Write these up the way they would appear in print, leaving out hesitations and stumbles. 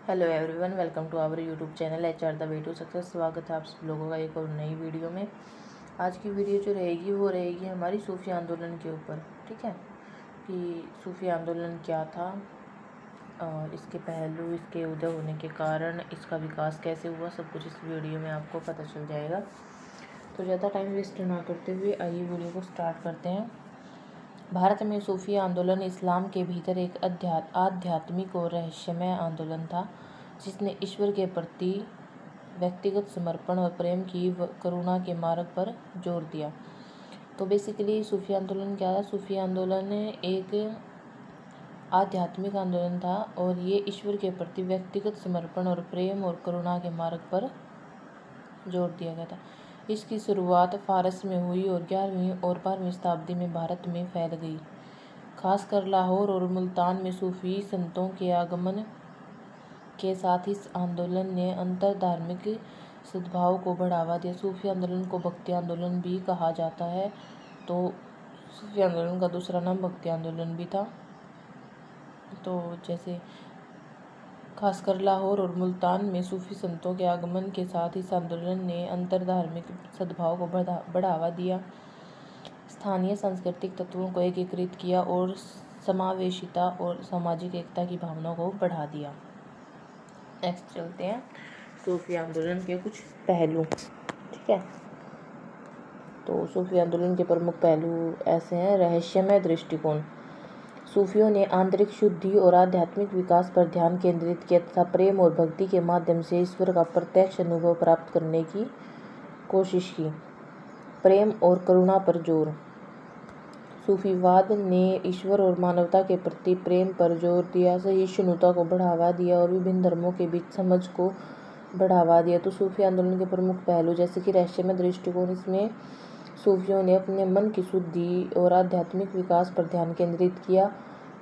Hello everyone, welcome to our YouTube channel HR the way to success. स्वागत है आप सब लोगों का एक और नई वीडियो में। आज की वीडियो जो रहेगी वो रहेगी हमारी सूफी आंदोलन के ऊपर। ठीक है, कि सूफी आंदोलन क्या था और इसके पहलू, इसके उदय होने के कारण, इसका विकास कैसे हुआ, सब कुछ इस वीडियो में आपको पता चल जाएगा। तो ज़्यादा टाइम वेस्ट ना करते हुए आइए वीडियो को स्टार्ट करते हैं। भारत में सूफी आंदोलन इस्लाम के भीतर एक आध्यात्मिक और रहस्यमय आंदोलन था, जिसने ईश्वर के प्रति व्यक्तिगत समर्पण और प्रेम की करुणा के मार्ग पर जोर दिया। तो बेसिकली सूफी आंदोलन क्या था? सूफी आंदोलन एक आध्यात्मिक आंदोलन था और ये ईश्वर के प्रति व्यक्तिगत समर्पण और प्रेम और करुणा के मार्ग पर जोर दिया गया था। इसकी शुरुआत फारस में हुई और 11वीं और 12वीं शताब्दी में भारत में फैल गई। खासकर लाहौर और मुल्तान में सूफी संतों के आगमन के साथ इस आंदोलन ने अंतर धार्मिक सद्भाव को बढ़ावा दिया। सूफी आंदोलन को भक्ति आंदोलन भी कहा जाता है। तो सूफी आंदोलन का दूसरा नाम भक्ति आंदोलन भी था। तो जैसे खासकर लाहौर और मुल्तान में सूफी संतों के आगमन के साथ इस आंदोलन ने अंतर धार्मिक सद्भाव को बढ़ावा दिया, स्थानीय सांस्कृतिक तत्वों को एकीकृत किया और समावेशिता और सामाजिक एकता की भावना को बढ़ा दिया। नेक्स्ट चलते हैं सूफी आंदोलन के कुछ पहलू। ठीक है, तो सूफी आंदोलन के प्रमुख पहलू ऐसे हैं। रहस्यमय दृष्टिकोण। सूफियों ने आंतरिक शुद्धि और आध्यात्मिक विकास पर ध्यान केंद्रित किया तथा प्रेम और भक्ति के माध्यम से ईश्वर का प्रत्यक्ष अनुभव प्राप्त करने की कोशिश की। प्रेम और करुणा पर जोर। सूफीवाद ने ईश्वर और मानवता के प्रति प्रेम पर जोर दिया, सहिष्णुता को बढ़ावा दिया और विभिन्न धर्मों के बीच समझ को बढ़ावा दिया। तो सूफी आंदोलन के प्रमुख पहलू जैसे कि रहस्यमय दृष्टिकोण, इसमें सूफियों ने अपने मन की शुद्धि और आध्यात्मिक विकास पर ध्यान केंद्रित किया,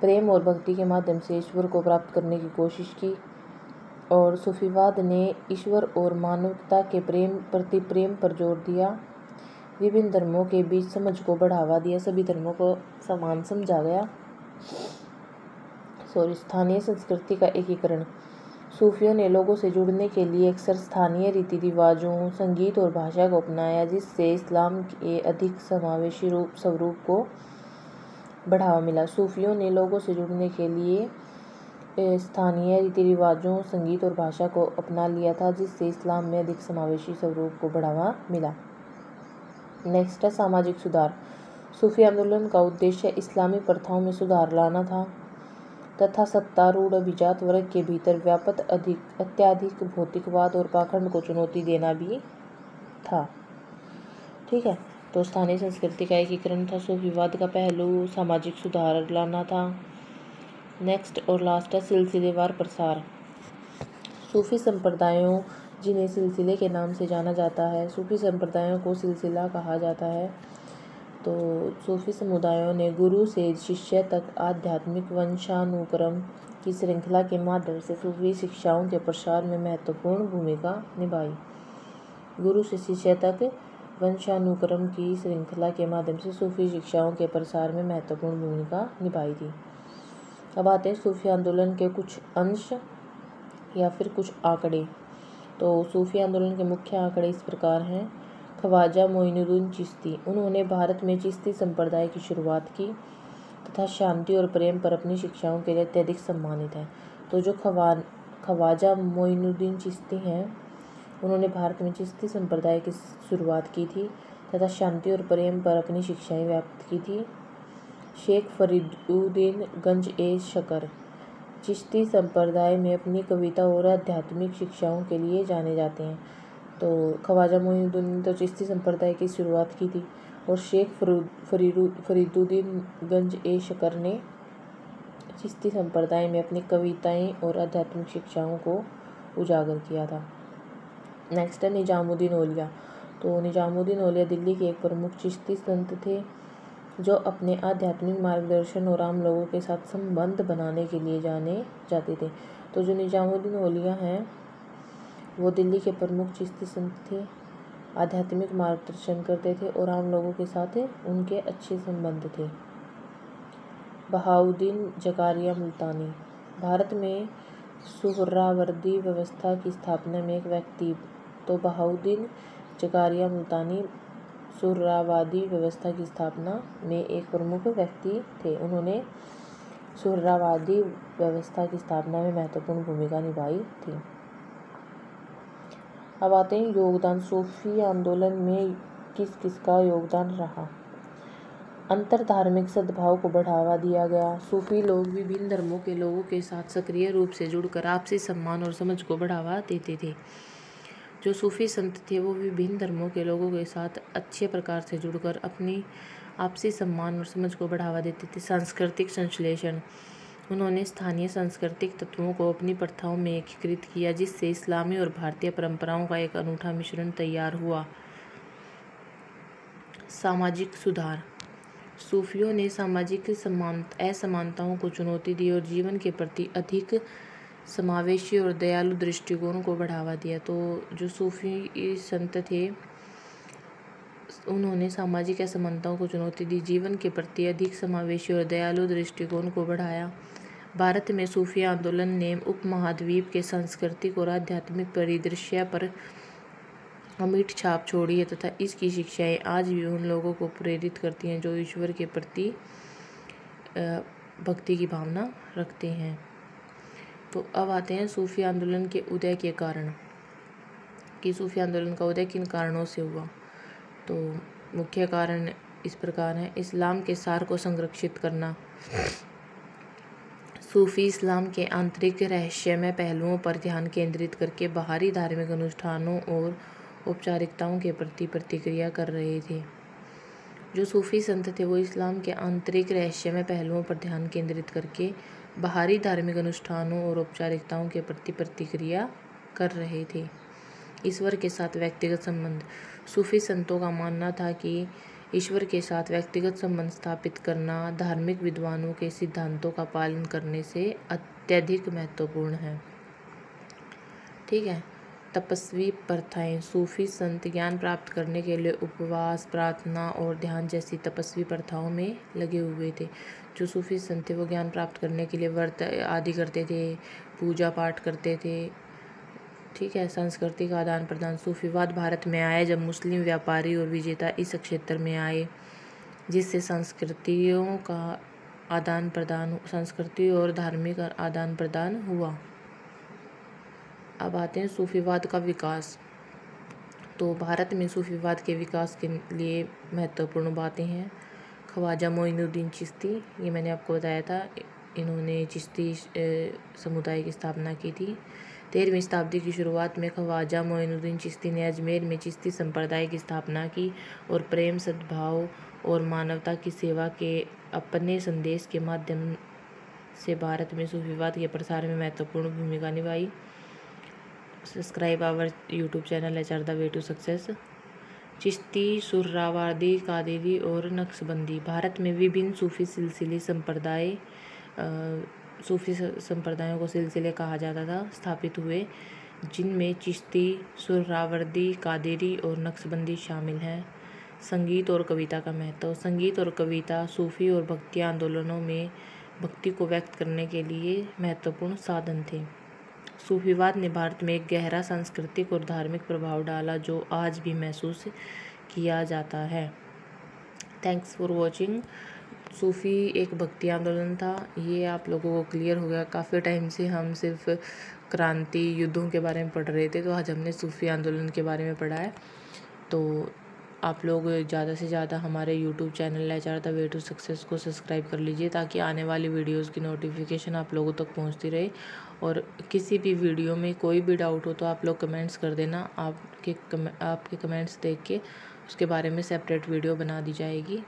प्रेम और भक्ति के माध्यम से ईश्वर को प्राप्त करने की कोशिश की। और सूफीवाद ने ईश्वर और मानवता के प्रति प्रेम पर जोर दिया, विभिन्न धर्मों के बीच समझ को बढ़ावा दिया, सभी धर्मों को समान समझा गया। स्थानीय संस्कृति का एकीकरण। सूफियों ने लोगों से जुड़ने के लिए अक्सर स्थानीय रीति रिवाजों, संगीत और भाषा को अपनाया, जिससे इस्लाम के अधिक समावेशी स्वरूप को बढ़ावा मिला। सूफियों ने लोगों से जुड़ने के लिए स्थानीय रीति रिवाजों, संगीत और भाषा को अपना लिया था, जिससे इस्लाम में अधिक समावेशी स्वरूप को बढ़ावा मिला। नेक्स्ट है सामाजिक सुधार। सूफी आंदोलन का उद्देश्य इस्लामी प्रथाओं में सुधार लाना था तथा सत्तारूढ़ अभिजात वर्ग के भीतर व्याप्त अत्यधिक भौतिकवाद और पाखंड को चुनौती देना भी था। ठीक है, तो स्थानीय संस्कृति का एकीकरण था। सूफीवाद का पहलू सामाजिक सुधार लाना था। नेक्स्ट और लास्ट है सिलसिलेवार प्रसार। सूफी संप्रदायों, जिन्हें सिलसिले के नाम से जाना जाता है, सूफी संप्रदायों को सिलसिला कहा जाता है। तो सूफी समुदायों ने गुरु से शिष्य तक आध्यात्मिक वंशानुक्रम की श्रृंखला के माध्यम से सूफी शिक्षाओं के प्रसार में महत्वपूर्ण भूमिका निभाई। गुरु से शिष्य तक वंशानुक्रम की श्रृंखला के माध्यम से सूफी शिक्षाओं के प्रसार में महत्वपूर्ण भूमिका निभाई थी। अब आते हैं सूफी आंदोलन के कुछ अंश या फिर कुछ आंकड़े। तो सूफी आंदोलन के मुख्य आंकड़े इस प्रकार हैं। ख्वाजा मोइनुद्दीन चिश्ती, उन्होंने भारत में चिश्ती संप्रदाय की शुरुआत की तथा शांति और प्रेम पर अपनी शिक्षाओं के लिए अत्यधिक सम्मानित हैं। तो जो ख्वाजा मोइनुद्दीन चिश्ती हैं, उन्होंने भारत में चिश्ती संप्रदाय की शुरुआत की थी तथा शांति और प्रेम पर अपनी शिक्षाएं व्याप्त की थी। शेख फरीदुद्दीन गंज-ए-शकर चिश्ती संप्रदाय में अपनी कविता और आध्यात्मिक शिक्षाओं के लिए जाने जाते हैं। तो ख्वाजा मोइनुद्दीन ने तो चिश्ती संप्रदाय की शुरुआत की थी और शेख फरीदुद्दीन गंज-ए-शकर ने चिश्ती संप्रदाय में अपनी कविताएं और आध्यात्मिक शिक्षाओं को उजागर किया था। नेक्स्ट है निजामुद्दीन औलिया। तो निजामुद्दीन औलिया दिल्ली के एक प्रमुख चिश्ती संत थे, जो अपने आध्यात्मिक मार्गदर्शन और आम लोगों के साथ संबंध बनाने के लिए जाने जाते थे। तो जो निजामुद्दीन औलिया हैं, वो दिल्ली के प्रमुख चिश्ती संत थे, आध्यात्मिक मार्गदर्शन करते थे और आम लोगों के साथ उनके अच्छे संबंध थे। बहाउद्दीन जकारिया मुल्तानी, भारत में सुहरावर्दी व्यवस्था की स्थापना में एक व्यक्ति, तो बहाउद्दीन जकारिया मुल्तानी सुहरावादी व्यवस्था की स्थापना में एक प्रमुख व्यक्ति थे। उन्होंने सुहरावादी व्यवस्था की स्थापना में महत्वपूर्ण भूमिका निभाई थी। अब आते हैं योगदान। सूफी आंदोलन में किस किस का योगदान रहा। अंतर धार्मिक सद्भाव को बढ़ावा दिया गया। सूफी लोग विभिन्न धर्मों के लोगों के साथ सक्रिय रूप से जुड़कर आपसी सम्मान और समझ को बढ़ावा देते थे। जो सूफी संत थे वो विभिन्न धर्मों के लोगों के साथ अच्छे प्रकार से जुड़कर अपनी आपसी सम्मान और समझ को बढ़ावा देते थे। सांस्कृतिक संश्लेषण। उन्होंने स्थानीय सांस्कृतिक तत्वों को अपनी प्रथाओं में एकीकृत किया, जिससे इस्लामी और भारतीय परंपराओं का एक अनूठा मिश्रण तैयार हुआ। सामाजिक सुधार। सूफियों ने सामाजिक असमानताओं को चुनौती दी और जीवन के प्रति अधिक समावेशी और दयालु दृष्टिकोण को बढ़ावा दिया। तो जो सूफी संत थे उन्होंने सामाजिक असमानताओं को चुनौती दी, जीवन के प्रति अधिक समावेशी और दयालु दृष्टिकोण को बढ़ाया। भारत में सूफी आंदोलन ने उपमहाद्वीप के सांस्कृतिक और आध्यात्मिक परिदृश्य पर अमिट छाप छोड़ी है तथा इसकी शिक्षाएं आज भी उन लोगों को प्रेरित करती हैं जो ईश्वर के प्रति भक्ति की भावना रखते हैं। तो अब आते हैं सूफी आंदोलन के उदय के कारण, कि सूफी आंदोलन का उदय किन कारणों से हुआ। तो मुख्य कारण इस प्रकार हैं। इस्लाम के सार को संरक्षित करना। सूफी इस्लाम के आंतरिक रहस्यमय पहलुओं पर ध्यान केंद्रित करके बाहरी धार्मिक अनुष्ठानों और औपचारिकताओं के प्रति प्रतिक्रिया कर रहे थे। जो सूफी संत थे वो इस्लाम के आंतरिक रहस्यमय पहलुओं पर ध्यान केंद्रित करके बाहरी धार्मिक अनुष्ठानों और औपचारिकताओं के प्रति प्रतिक्रिया कर रहे थे। ईश्वर के साथ व्यक्तिगत संबंध। सूफी संतों का मानना था कि ईश्वर के साथ व्यक्तिगत संबंध स्थापित करना धार्मिक विद्वानों के सिद्धांतों का पालन करने से अत्यधिक महत्वपूर्ण है। ठीक है। तपस्वी प्रथाएं। सूफी संत ज्ञान प्राप्त करने के लिए उपवास, प्रार्थना और ध्यान जैसी तपस्वी प्रथाओं में लगे हुए थे। जो सूफी संत थे वो ज्ञान प्राप्त करने के लिए व्रत आदि करते थे, पूजा पाठ करते थे। ठीक है। सांस्कृतिक आदान प्रदान। सूफीवाद भारत में आया जब मुस्लिम व्यापारी और विजेता इस क्षेत्र में आए, जिससे संस्कृतियों का आदान प्रदान, संस्कृति और धार्मिक आदान प्रदान हुआ। अब आते हैं सूफीवाद का विकास। तो भारत में सूफीवाद के विकास के लिए महत्वपूर्ण बातें हैं। ख्वाजा मोइनुद्दीन चिश्ती, ये मैंने आपको बताया था, इन्होंने चिश्ती समुदाय की स्थापना की थी। 13वीं शताब्दी की शुरुआत में ख्वाजा मोइनुद्दीन चिश्ती ने अजमेर में चिश्ती संप्रदाय की स्थापना की और प्रेम, सद्भाव और मानवता की सेवा के अपने संदेश के माध्यम से भारत में सूफीवाद के प्रसार में महत्वपूर्ण भूमिका निभाई। Subscribe our YouTube channel HR the way to success. Chishti, Suhrawardi, Qadiri और नक्शबंदी। भारत में विभिन्न सूफी संप्रदायों को सिलसिले कहा जाता था स्थापित हुए, जिनमें चिश्ती, सुहरावर्दी, कादिरी और नक्शबंदी शामिल हैं। संगीत और कविता का महत्व। संगीत और कविता सूफी और भक्ति आंदोलनों में भक्ति को व्यक्त करने के लिए महत्वपूर्ण साधन थे। सूफीवाद ने भारत में एक गहरा सांस्कृतिक और धार्मिक प्रभाव डाला जो आज भी महसूस किया जाता है। Thanks for watching. सूफी एक भक्ति आंदोलन था, ये आप लोगों को क्लियर हो गया। काफ़ी टाइम से हम सिर्फ क्रांति, युद्धों के बारे में पढ़ रहे थे, तो आज हमने सूफी आंदोलन के बारे में पढ़ा है। तो आप लोग ज़्यादा से ज़्यादा हमारे YouTube channel HR the way to success को सब्सक्राइब कर लीजिए, ताकि आने वाली वीडियोस की नोटिफिकेशन आप लोगों तक पहुंचती रहे। और किसी भी वीडियो में कोई भी डाउट हो तो आप लोग कमेंट्स कर देना। आपके कमेंट्स देख के उसके बारे में सेपरेट वीडियो बना दी जाएगी।